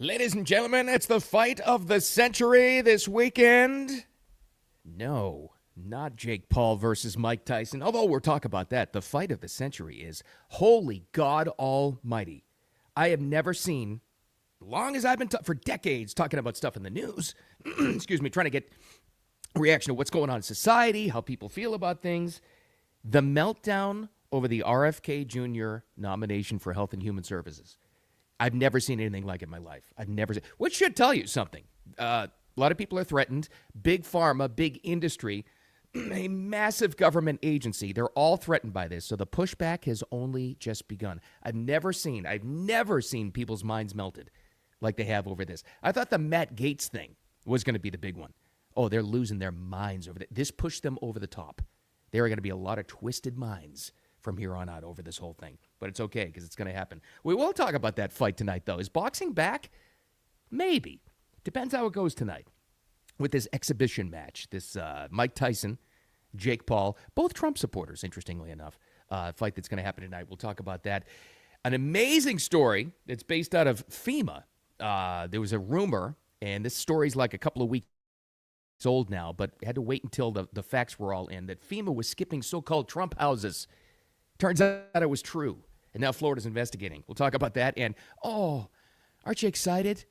Ladies and gentlemen, it's the fight of the century this weekend. No, not Jake Paul versus Mike Tyson. Although we'll talk about that. The fight of the century is holy God almighty. I have never seen, long as I've been for decades talking about stuff in the news, excuse me, trying to get a reaction to what's going on in society, how people feel about things. The meltdown over the RFK Jr. nomination for Health and Human Services. I've never seen anything like it in my life. I've never seen, which should tell you something. A lot of people are threatened. Big pharma, big industry, a massive government agency. They're all threatened by this. So the pushback has only just begun. I've never seen people's minds melted like they have over this. I thought the Matt Gaetz thing was going to be the big one. Oh, they're losing their minds over that. This pushed them over the top. There are going to be a lot of twisted minds from here on out over this whole thing. But it's okay because it's going to happen. We will talk about that fight tonight, though. Is boxing back? Maybe. Depends how it goes tonight with this exhibition match. This Mike Tyson, Jake Paul, both Trump supporters, interestingly enough, fight that's going to happen tonight. We'll talk about that. An amazing story that's based out of FEMA. There was a rumor, and this story's like a couple of weeks old now, but had to wait until the facts were all in, that FEMA was skipping so-called Trump houses. Turns out it was true, and now Florida's investigating. We'll talk about that, and, aren't you excited?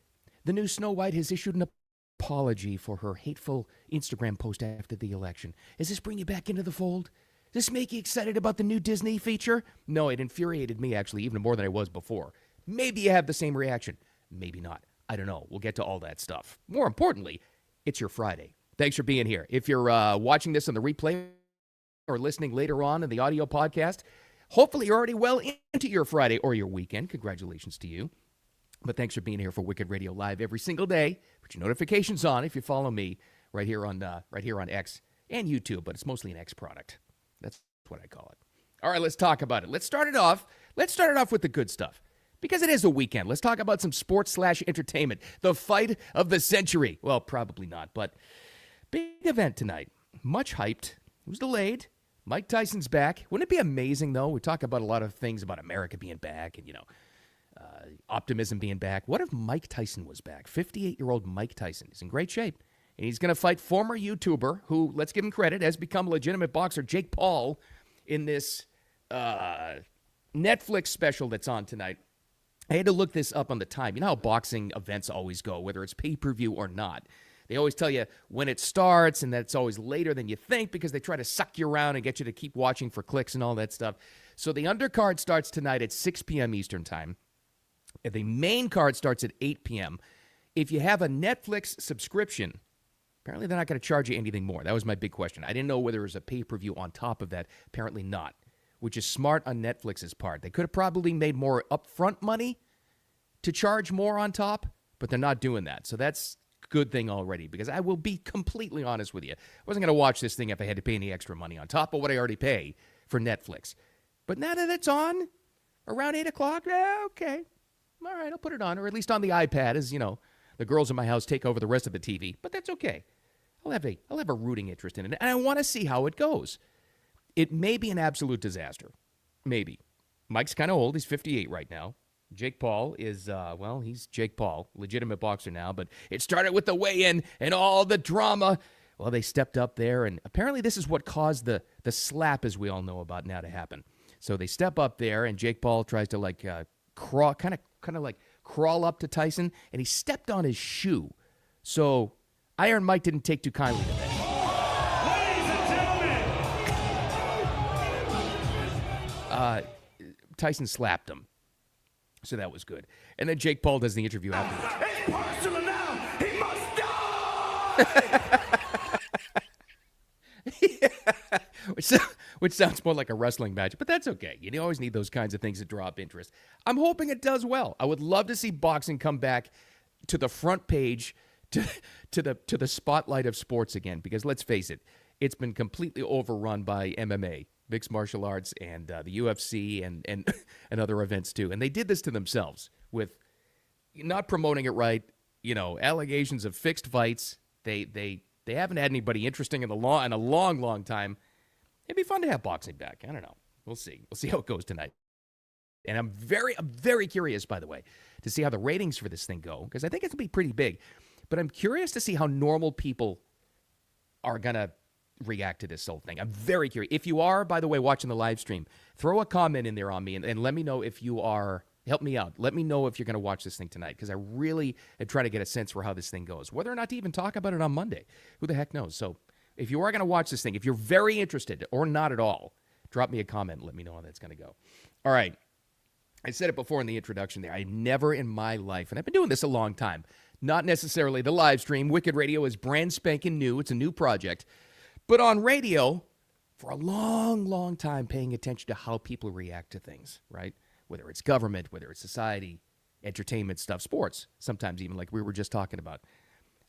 The new Snow White has issued an apology for her hateful Instagram post after the election. Does this bring you back into the fold? Does this make you excited about the new Disney feature? No, it infuriated me, actually, even more than I was before. Maybe you have the same reaction. Maybe not. I don't know. We'll get to all that stuff. More importantly, it's your Friday. Thanks for being here. If you're watching this on the replay or listening later on in the audio podcast, hopefully you're already well into your Friday or your weekend. Congratulations to you. But thanks for being here for Wicked Radio Live every single day. Put your notifications on if you follow me right here on X and YouTube, but it's mostly an X product. That's what I call it. All right, let's talk about it. Let's start it off with the good stuff. Because it is a weekend. Let's talk about some sports/entertainment. The fight of the century. Well, probably not, but big event tonight. Much hyped. It was delayed. Mike Tyson's back. Wouldn't it be amazing, though? We talk about a lot of things about America being back and, optimism being back. What if Mike Tyson was back? 58-year-old Mike Tyson is in great shape. And he's going to fight former YouTuber who, let's give him credit, has become a legitimate boxer, Jake Paul, in this Netflix special that's on tonight. I had to look this up on the time. You know how boxing events always go, whether it's pay-per-view or not. They always tell you when it starts, and that it's always later than you think because they try to suck you around and get you to keep watching for clicks and all that stuff. So the undercard starts tonight at 6 p.m. Eastern Time. And the main card starts at 8 p.m. If you have a Netflix subscription, apparently they're not going to charge you anything more. That was my big question. I didn't know whether there was a pay-per-view on top of that. Apparently not, which is smart on Netflix's part. They could have probably made more upfront money to charge more on top, but they're not doing that. So that's good thing already, because I will be completely honest with you. I wasn't going to watch this thing if I had to pay any extra money on top of what I already pay for Netflix. But now that it's on around 8 o'clock, okay. All right, I'll put it on, or at least on the iPad as, the girls in my house take over the rest of the TV. But that's okay. I'll have a rooting interest in it, and I want to see how it goes. It may be an absolute disaster. Maybe. Mike's kind of old. He's 58 right now. Jake Paul is, he's Jake Paul, legitimate boxer now, but it started with the weigh-in and all the drama. Well, they stepped up there, and apparently this is what caused the slap, as we all know about now, to happen. So they step up there, and Jake Paul tries to, crawl up to Tyson, and he stepped on his shoe. So Iron Mike didn't take too kindly to that. Tyson slapped him. So that was good. And then Jake Paul does the interview afterwards. It's personal now. He must die. Yeah. Which sounds more like a wrestling match, but that's okay. You always need those kinds of things to draw up interest. I'm hoping it does well. I would love to see boxing come back to the front page, to the spotlight of sports again, because let's face it, it's been completely overrun by MMA. Mixed martial arts and the UFC and other events too. And they did this to themselves with not promoting it right, allegations of fixed fights. They haven't had anybody interesting in a long time. It'd be fun to have boxing back. I don't know. We'll see. We'll see how it goes tonight. And I'm very curious, by the way, to see how the ratings for this thing go, because I think it'll be pretty big. But I'm curious to see how normal people are going to react to this whole thing. I'm very curious. If you are, by the way, watching the live stream, throw a comment in there on me and let me know if you are. Help me out. Let me know if you're going to watch this thing tonight, because I really am trying to get a sense for how this thing goes. Whether or not to even talk about it on Monday, who the heck knows? So if you are going to watch this thing, if you're very interested or not at all, drop me a comment and let me know how that's going to go. All right. I said it before in the introduction there. I never in my life, and I've been doing this a long time, not necessarily the live stream. Wicked Radio is brand spanking new. It's a new project. But on radio, for a long time, paying attention to how people react to things, right? Whether it's government, whether it's society, entertainment stuff, sports, sometimes even like we were just talking about.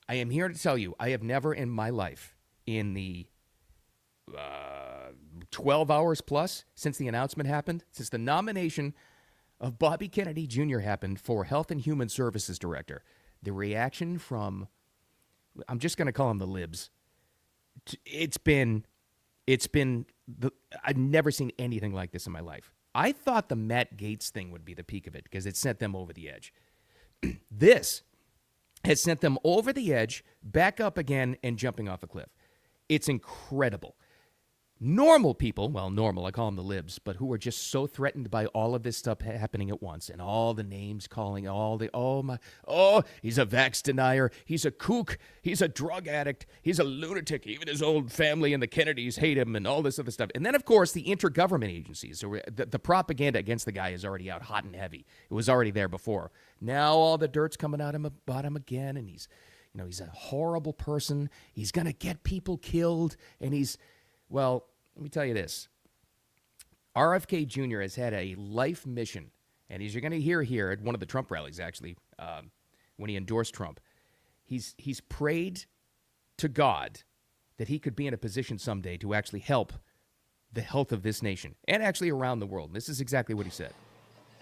I am here to tell you, I have never in my life, in the 12 hours plus since the announcement happened, since the nomination of Bobby Kennedy Jr. happened for Health and Human Services Director, the reaction from, I'm just going to call them the libs, I've never seen anything like this in my life. I thought the Matt Gaetz thing would be the peak of it because it sent them over the edge. This has sent them over the edge, back up again, and jumping off a cliff. It's incredible. Normal people, well, normal, I call them the libs, but who are just so threatened by all of this stuff happening at once and all the names calling, he's a vax denier, he's a kook, he's a drug addict, he's a lunatic, even his old family and the Kennedys hate him and all this other stuff. And then, of course, the intergovernment agencies, so the propaganda against the guy is already out hot and heavy. It was already there before. Now all the dirt's coming out about him again, and he's a horrible person. He's going to get people killed, and well, let me tell you this. RFK Jr. has had a life mission, and as you're going to hear here at one of the Trump rallies, actually, when he endorsed Trump, he's prayed to God that he could be in a position someday to actually help the health of this nation and actually around the world. And this is exactly what he said.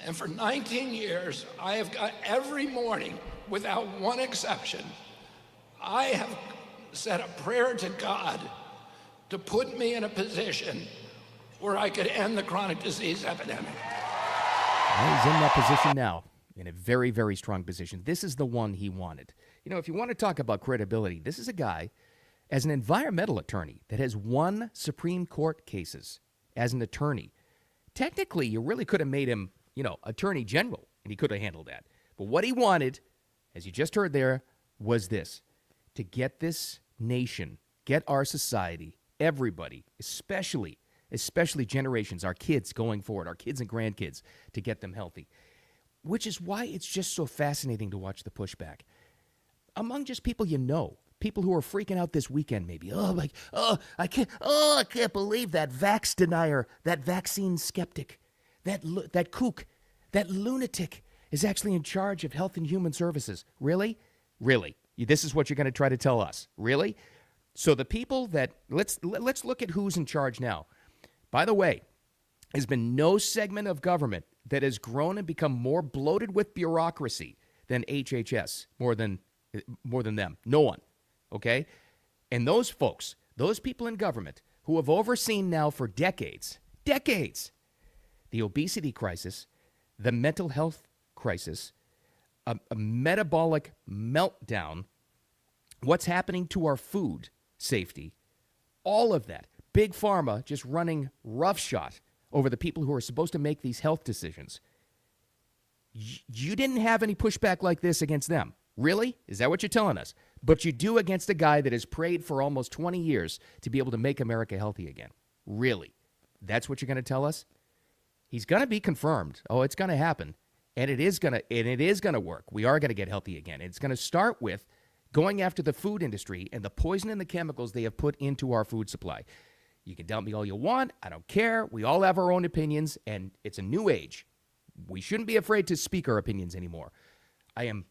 And for 19 years, I have got every morning, without one exception, I have said a prayer to God to put me in a position where I could end the chronic disease epidemic. Well, he's in that position now, in a very, very strong position. This is the one he wanted. If you want to talk about credibility, this is a guy, as an environmental attorney, that has won Supreme Court cases as an attorney. Technically, you really could have made him, attorney general, and he could have handled that. But what he wanted, as you just heard there, was this: to get this nation, get our society, everybody, especially generations, our kids going forward, our kids and grandkids, to get them healthy. Which is why it's just so fascinating to watch the pushback among just people people who are freaking out this weekend maybe. I can't believe that vax denier, that vaccine skeptic, that kook, that lunatic is actually in charge of Health and Human Services. Really? Really? This is what you're going to try to tell us? Really? So the people that, let's look at who's in charge now. By the way, there's been no segment of government that has grown and become more bloated with bureaucracy than HHS, more than them. No one, okay? And those folks, those people in government who have overseen now for decades, the obesity crisis, the mental health crisis, a metabolic meltdown, what's happening to our food safety, all of that. Big Pharma just running roughshod over the people who are supposed to make these health decisions. You didn't have any pushback like this against them. Really? Is that what you're telling us? But you do against a guy that has prayed for almost 20 years to be able to make America healthy again. Really? That's what you're going to tell us? He's going to be confirmed. Oh, it's going to happen. And it is going to work. We are going to get healthy again. It's going to start with going after the food industry and the poison and the chemicals they have put into our food supply. You can doubt me all you want. I don't care. We all have our own opinions, and it's a new age. We shouldn't be afraid to speak our opinions anymore. I am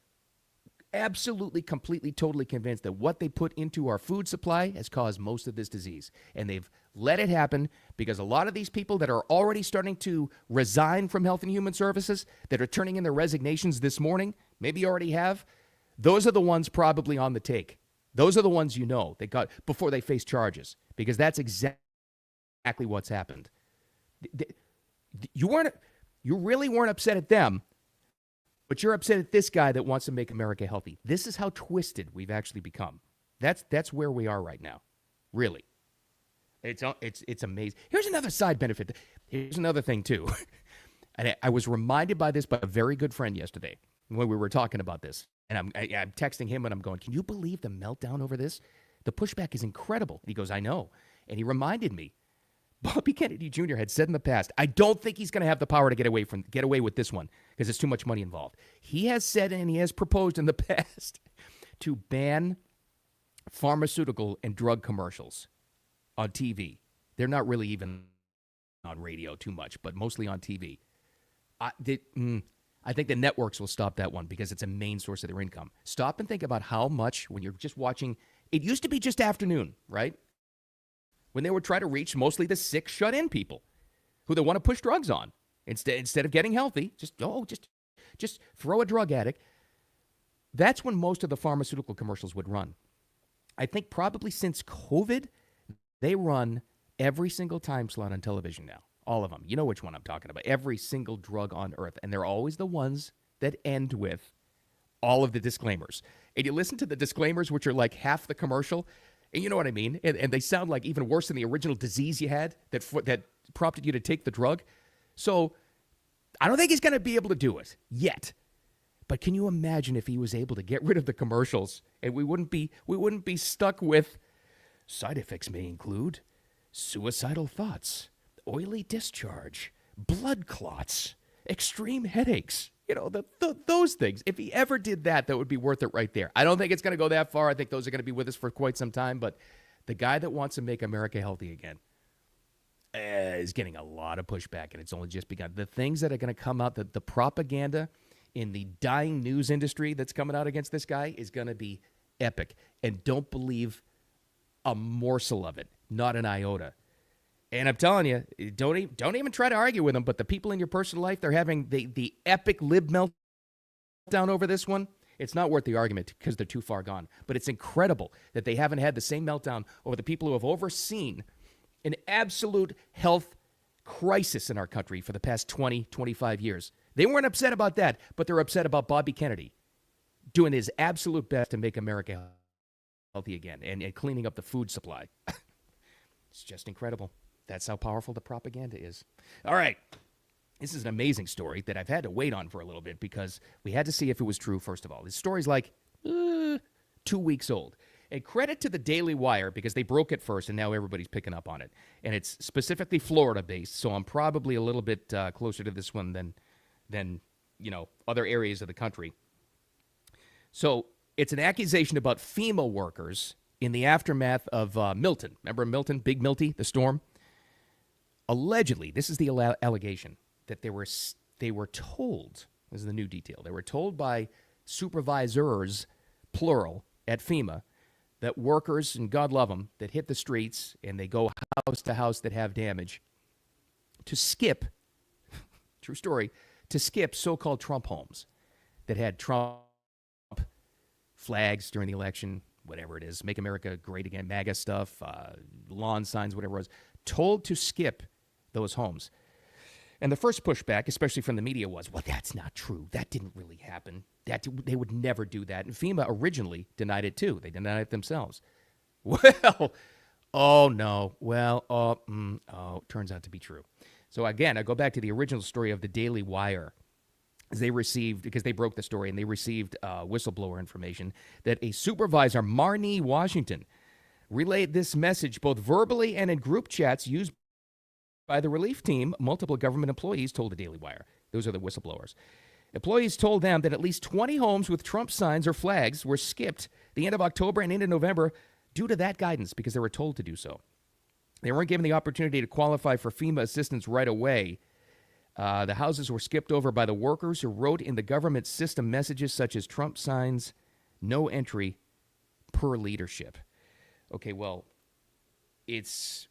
absolutely, completely, totally convinced that what they put into our food supply has caused most of this disease. And they've let it happen because a lot of these people that are already starting to resign from Health and Human Services, that are turning in their resignations this morning, maybe you already have, those are the ones probably on the take. Those are the ones they got before they face charges, because that's exactly what's happened. You weren't You really weren't upset at them, but you're upset at this guy that wants to make America healthy. This is how twisted we've actually become. That's where we are right now. Really. It's amazing. Here's another side benefit. Here's another thing, too. And I was reminded by this by a very good friend yesterday when we were talking about this. And I'm texting him and I'm going, can you believe the meltdown over this? The pushback is incredible. And he goes, I know. And he reminded me, Bobby Kennedy Jr. had said in the past, I don't think he's going to have the power to get away with this one because there's too much money involved. He has said and he has proposed in the past to ban pharmaceutical and drug commercials on TV. They're not really even on radio too much, but mostly on TV. I think the networks will stop that one because it's a main source of their income. Stop and think about how much when you're just watching. It used to be just afternoon, right? When they would try to reach mostly the sick, shut-in people who they want to push drugs on instead of getting healthy. Just throw a drug addict. That's when most of the pharmaceutical commercials would run. I think probably since COVID, they run every single time slot on television now. All of them. You know which one I'm talking about. Every single drug on earth. And they're always the ones that end with all of the disclaimers. And you listen to the disclaimers, which are like half the commercial. And you know what I mean? And they sound like even worse than the original disease you had that prompted you to take the drug. So I don't think he's going to be able to do it yet. But can you imagine if he was able to get rid of the commercials and we wouldn't be stuck with side effects may include suicidal thoughts, oily discharge, blood clots, extreme headaches. You know, those things. If he ever did that, that would be worth it right there. I don't think it's going to go that far. I think those are going to be with us for quite some time. But the guy that wants to make America healthy again is getting a lot of pushback, and it's only just begun. The things that are going to come out, the propaganda in the dying news industry that's coming out against this guy is going to be epic. And don't believe a morsel of it, not an iota. And I'm telling you, don't even try to argue with them, but the people in your personal life, they're having the epic lib meltdown over this one. It's not worth the argument because they're too far gone. But it's incredible that they haven't had the same meltdown over the people who have overseen an absolute health crisis in our country for the past 20, 25 years. They weren't upset about that, but they're upset about Bobby Kennedy doing his absolute best to make America healthy again and cleaning up the food supply. It's just incredible. That's how powerful the propaganda is. All right. This is an amazing story that I've had to wait on for a little bit because we had to see if it was true, first of all. This story's like 2 weeks old. And credit to the Daily Wire because they broke it first and now everybody's picking up on it. And it's specifically Florida-based, so I'm probably a little bit closer to this one than other areas of the country. So it's an accusation about FEMA workers in the aftermath of Milton. Remember Milton, Big Milty, the storm? Allegedly, this is the allegation, that they were told, this is the new detail, they were told by supervisors, plural, at FEMA, that workers, and God love them, that hit the streets and they go house to house that have damage, to skip, true story, to skip so-called Trump homes that had Trump flags during the election, whatever it is, Make America Great Again, MAGA stuff, lawn signs, whatever it was, told to skip those homes. And the first pushback, especially from the media, was, well, that's not true. That didn't really happen. They would never do that. And FEMA originally denied it, too. They denied it themselves. Well, oh, no. Well, turns out to be true. So, again, I go back to the original story of the Daily Wire. Because they broke the story, and they received whistleblower information that a supervisor, Marnie Washington, relayed this message both verbally and in group chats used by the relief team. Multiple government employees told the Daily Wire. Those are the whistleblowers. Employees told them that at least 20 homes with Trump signs or flags were skipped the end of October and into November due to that guidance because they were told to do so. They weren't given the opportunity to qualify for FEMA assistance right away. The houses were skipped over by the workers who wrote in the government system messages such as Trump signs, no entry, per leadership. Okay, well, it's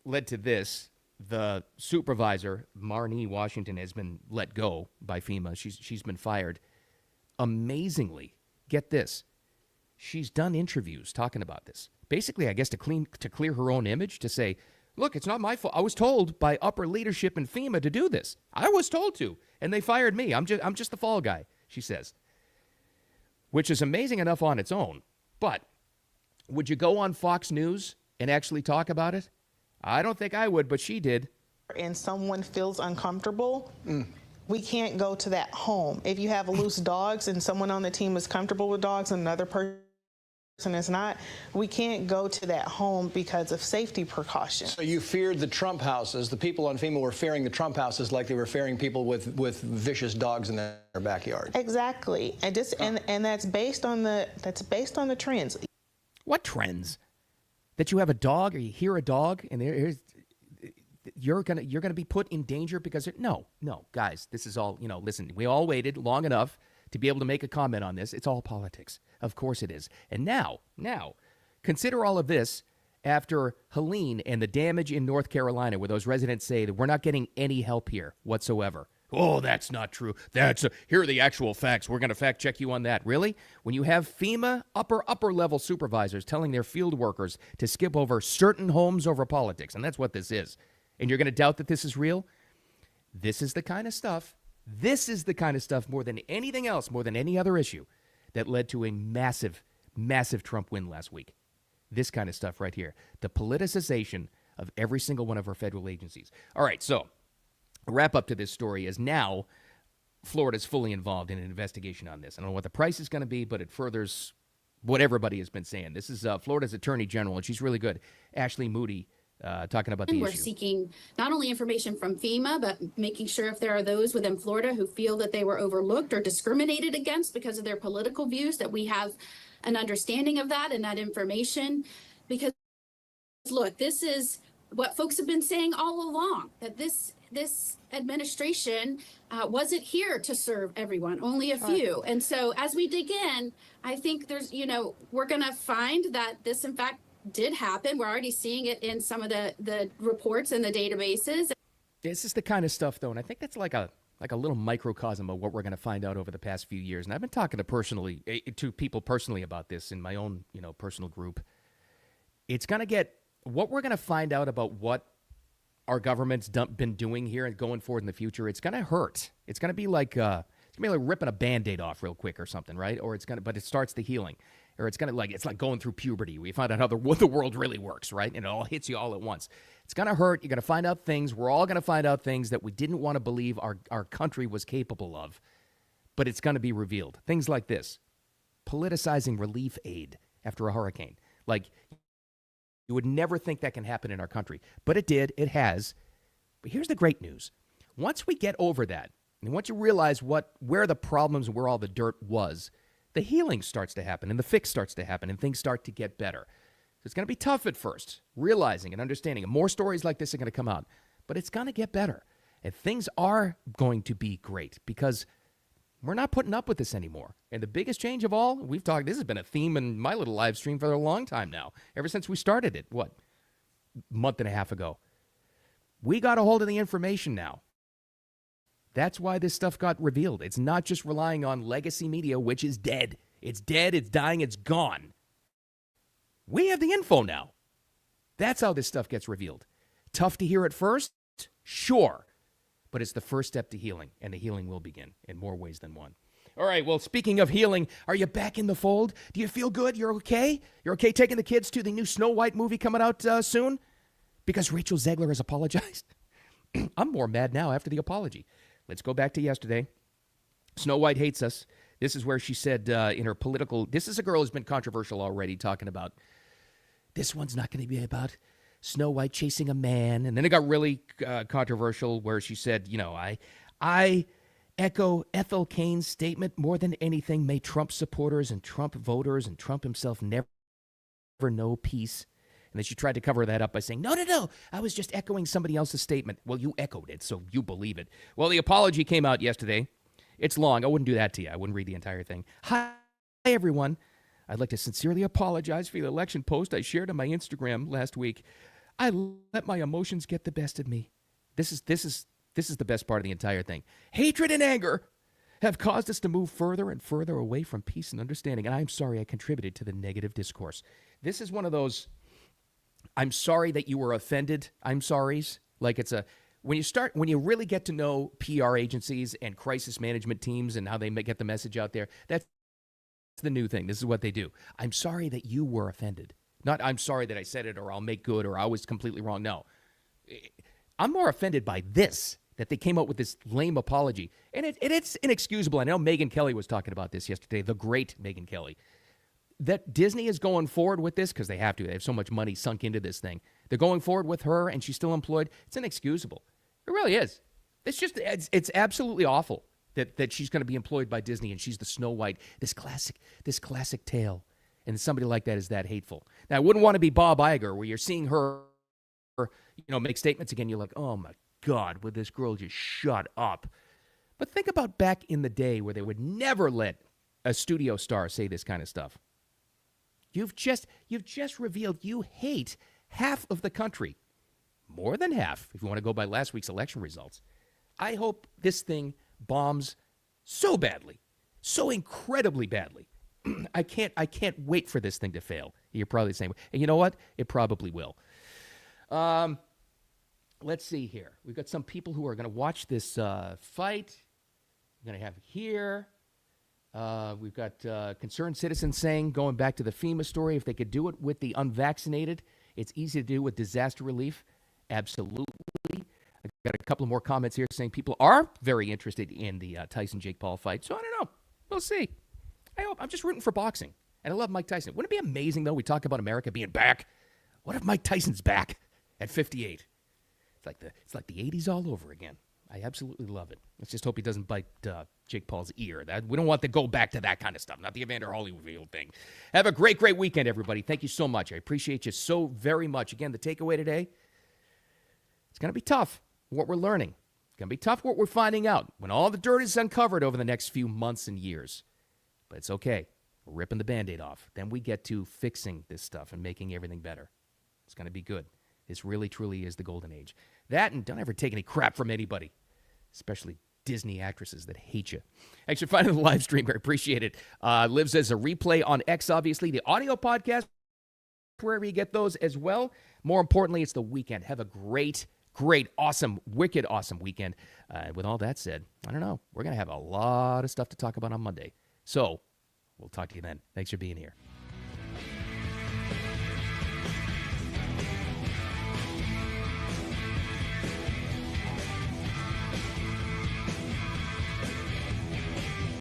led to this. The supervisor, Marnie Washington, has been let go by FEMA. She's been fired. Amazingly, get this, she's done interviews talking about this. Basically, I guess to clear her own image, to say, Look, it's not my fault. I was told by upper leadership in FEMA to do this. I was told to, and they fired me. I'm just the fall guy, she says, which is amazing enough on its own. But would you go on Fox News and actually talk about it? I don't think I would, but she did. And someone feels uncomfortable, we can't go to that home. If you have loose dogs and someone on the team is comfortable with dogs and another person is not, we can't go to that home because of safety precautions. So you feared the Trump houses. The people on FEMA were fearing the Trump houses like they were fearing people with vicious dogs in their backyard. Exactly. And that's based on the trends. What trends? That you have a dog or you hear a dog and you're gonna be put in danger because no, guys, this is all, listen, we all waited long enough to be able to make a comment on this. It's all politics. Of course it is. And now, consider all of this after Helene and the damage in North Carolina, where those residents say that we're not getting any help here whatsoever. Oh, that's not true. Here are the actual facts. We're going to fact check you on that. Really? When you have FEMA upper level supervisors telling their field workers to skip over certain homes over politics, and that's what this is, and you're going to doubt that this is real? This is the kind of stuff more than anything else, more than any other issue, that led to a massive, massive Trump win last week. This kind of stuff right here. The politicization of every single one of our federal agencies. All right, so a wrap up to this story is now Florida's fully involved in an investigation on this. I don't know what the price is going to be, but it furthers what everybody has been saying. This is Florida's Attorney General, and she's really good, Ashley Moody, talking about the We're issue. seeking not only information from FEMA, but making sure if there are those within Florida who feel that they were overlooked or discriminated against because of their political views, that we have an understanding of that and that information. Because, look, this is what folks have been saying all along, that this administration wasn't here to serve everyone, only a few. And so as we dig in, I think there's, we're going to find that this, in fact, did happen. We're already seeing it in some of the reports and the databases. This is the kind of stuff, though, and I think that's like a little microcosm of what we're going to find out over the past few years. And I've been talking to people personally about this in my own, personal group. It's going to get what we're going to find out about what our government's been doing here and going forward in the future. It's going to hurt. It's going to be like ripping a Band-Aid off real quick or something, right? But it starts the healing. Or it's like going through puberty. We find out how the world really works, right? And it all hits you all at once. It's going to hurt. You're going to find out things. We're all going to find out things that we didn't want to believe our country was capable of. But it's going to be revealed. Things like this. Politicizing relief aid after a hurricane. Like, you would never think that can happen in our country. But it did. It has. But here's the great news. Once we get over that, and once you realize where the problems and where all the dirt was, the healing starts to happen and the fix starts to happen and things start to get better. So it's going to be tough at first, realizing and understanding. And more stories like this are going to come out. But it's going to get better. And things are going to be great because we're not putting up with this anymore. And the biggest change of all, this has been a theme in my little live stream for a long time now. Ever since we started it, month and a half ago. We got a hold of the information now. That's why this stuff got revealed. It's not just relying on legacy media, which is dead. It's dead, it's dying, it's gone. We have the info now. That's how this stuff gets revealed. Tough to hear at first? Sure. But it's the first step to healing, and the healing will begin in more ways than one. All right, well, speaking of healing, are you back in the fold? Do you feel good? You're okay? You're okay taking the kids to the new Snow White movie coming out soon? Because Rachel Zegler has apologized? I'm more mad now after the apology. Let's go back to yesterday. Snow White hates us. This is where she said in her political... This is a girl who's been controversial already, talking about, this one's not going to be about Snow White chasing a man. And then it got really controversial where she said, I echo Ethel Kane's statement, more than anything, may Trump supporters and Trump voters and Trump himself never know peace. And then she tried to cover that up by saying, no, I was just echoing somebody else's statement. Well, you echoed it, so you believe it. Well, the apology came out yesterday. It's long. I wouldn't do that to you. I wouldn't read the entire thing. Hi, everyone. I'd like to sincerely apologize for the election post I shared on my Instagram last week. I let my emotions get the best of me. This is the best part of the entire thing. Hatred and anger have caused us to move further and further away from peace and understanding, and I'm sorry I contributed to the negative discourse. This is one of those I'm sorry that you were offended. I'm sorry's. Like when you really get to know PR agencies and crisis management teams and how they get the message out there, that's the new thing. This is what they do. I'm sorry that you were offended. Not I'm sorry that I said it or I'll make good or I was completely wrong. No. I'm more offended by this, that they came up with this lame apology. And it's inexcusable. I know Megyn Kelly was talking about this yesterday, the great Megyn Kelly. That Disney is going forward with this because they have to. They have so much money sunk into this thing. They're going forward with her and she's still employed. It's inexcusable. It really is. It's absolutely awful that she's going to be employed by Disney and she's the Snow White, this classic tale. And somebody like that is that hateful. Now, I wouldn't want to be Bob Iger where you're seeing her, make statements again. You're like, oh my God, would this girl just shut up? But think about back in the day where they would never let a studio star say this kind of stuff. You've just revealed you hate half of the country. More than half, if you want to go by last week's election results. I hope this thing bombs so badly, so incredibly badly. I can't wait for this thing to fail. You're probably the same way. And you know what? It probably will. Let's see here. We've got some people who are going to watch this fight. We're going to have here. We've got concerned citizens saying, going back to the FEMA story, if they could do it with the unvaccinated, it's easy to do with disaster relief. Absolutely. I've got a couple of more comments here saying people are very interested in the Tyson-Jake Paul fight. So I don't know. We'll see. I hope. I'm just rooting for boxing. And I love Mike Tyson. Wouldn't it be amazing, though, we talk about America being back? What if Mike Tyson's back at 58? It's like the 80s all over again. I absolutely love it. Let's just hope he doesn't bite Jake Paul's ear. We don't want to go back to that kind of stuff, not the Evander Holyfield thing. Have a great weekend, everybody. Thank you so much. I appreciate you so very much. Again, the takeaway today, it's going to be tough, what we're learning. It's going to be tough, what we're finding out when all the dirt is uncovered over the next few months and years. But it's okay. We're ripping the Band-Aid off. Then we get to fixing this stuff and making everything better. It's going to be good. This really, truly is the golden age. That, and don't ever take any crap from anybody, especially Disney actresses that hate you. Thanks for finding the live stream. I appreciate it. Lives as a replay on X, obviously. The audio podcast, wherever you get those as well. More importantly, it's the weekend. Have a great, awesome, wicked awesome weekend. With all that said, I don't know. We're going to have a lot of stuff to talk about on Monday. So we'll talk to you then. Thanks for being here.